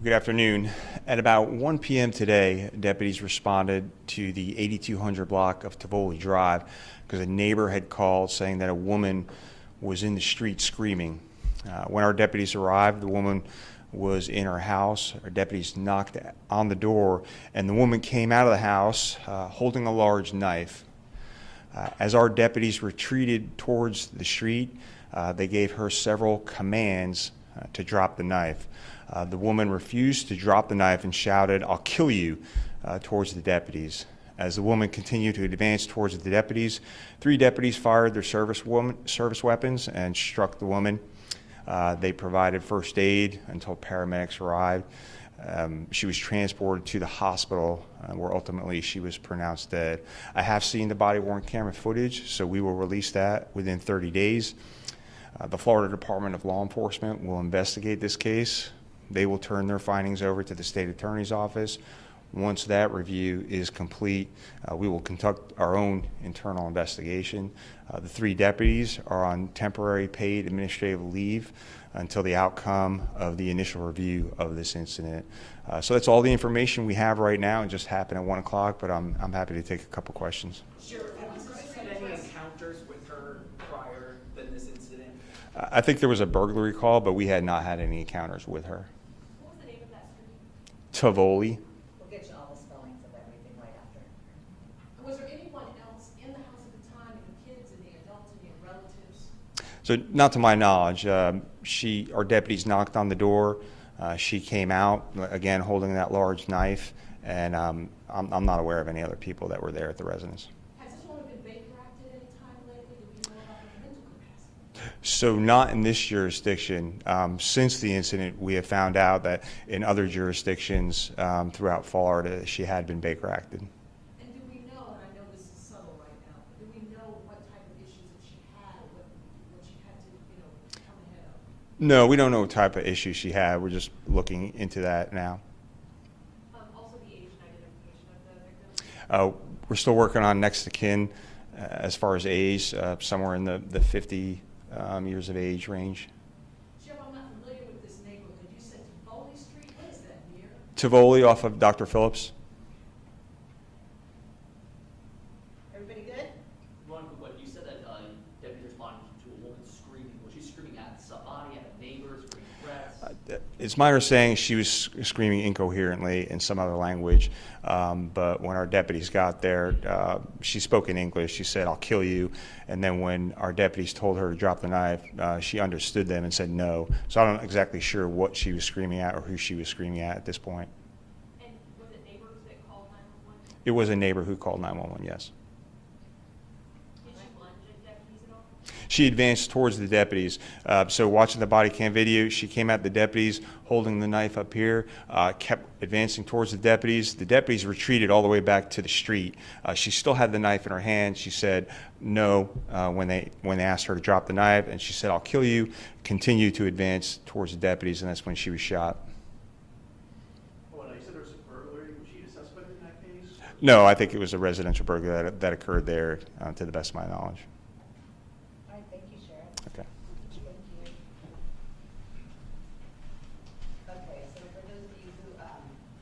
Good afternoon. At about 1 p.m. today, deputies responded to the 8200 block of Tivoli Drive because a neighbor had called saying that a woman was in the street screaming. When our deputies arrived, the woman was in her house. Our deputies knocked on the door, and the woman came out of the house holding a large knife. As our deputies retreated towards the street, they gave her several commands to drop the knife. The woman refused to drop the knife and shouted, "I'll kill you," towards the deputies. As the woman continued to advance towards the deputies, 3 deputies fired their service weapons and struck the woman. They provided first aid until paramedics arrived. She was transported to the hospital where ultimately she was pronounced dead. I have seen the body-worn camera footage, so we will release that within 30 days. The Florida Department of Law Enforcement will investigate this case. They will turn their findings over to the state attorney's office. Once that review is complete, we will conduct our own internal investigation. The 3 deputies are on temporary paid administrative leave until the outcome of the initial review of this incident. So that's all the information we have right now. It just happened at 1 o'clock, but I'm happy to take a couple questions. Sure. Have you guys had any encounters with her prior than this incident? I think there was a burglary call, but we had not had any encounters with her. What was the name of that street? Tivoli. We'll get you all the spellings of everything right after. Was there anyone else in the house at the time, any kids, any adults, any relatives? So not to my knowledge. Our deputies knocked on the door. She came out, again, holding that large knife, and I'm not aware of any other people that were there at the residence. Has this woman been Baker acted any time lately? Do we know about her mental capacity? So not in this jurisdiction. Since the incident, we have found out that in other jurisdictions throughout Florida, she had been Baker acted. And do we know, and I know this is subtle right now, but do we know what type of issues that she had, what she had to, come ahead of? No, we don't know what type of issue she had. We're just looking into that now. Also the age and identification of the victim? We're still working on next of kin as far as age, somewhere in the 50 years of age range. Sheriff, I'm not familiar with this neighborhood. You said Tivoli Street? What is that near? Tivoli off of Dr. Phillips. Everybody good? One quick one. You said that deputy responded to a woman screaming. Was she screaming at somebody, at a neighbor, screaming threats? It's my understanding she was screaming incoherently in some other language, but when our deputies got there, she spoke in English. She said, "I'll kill you," and then when our deputies told her to drop the knife, she understood them and said no. So I'm not exactly sure what she was screaming at or who she was screaming at this point. And was it neighbors that called 911? It was a neighbor who called 911, yes. Did she lunge at deputies at all? She advanced towards the deputies. So watching the body cam video, she came at the deputies holding the knife up here, kept advancing towards the deputies. The deputies retreated all the way back to the street. She still had the knife in her hand. She said no when they asked her to drop the knife, and she said, "I'll kill you," continued to advance towards the deputies, and that's when she was shot. Oh, and you said there was a burglary. Was she a suspect in that case? No, I think it was a residential burglary that occurred there, to the best of my knowledge.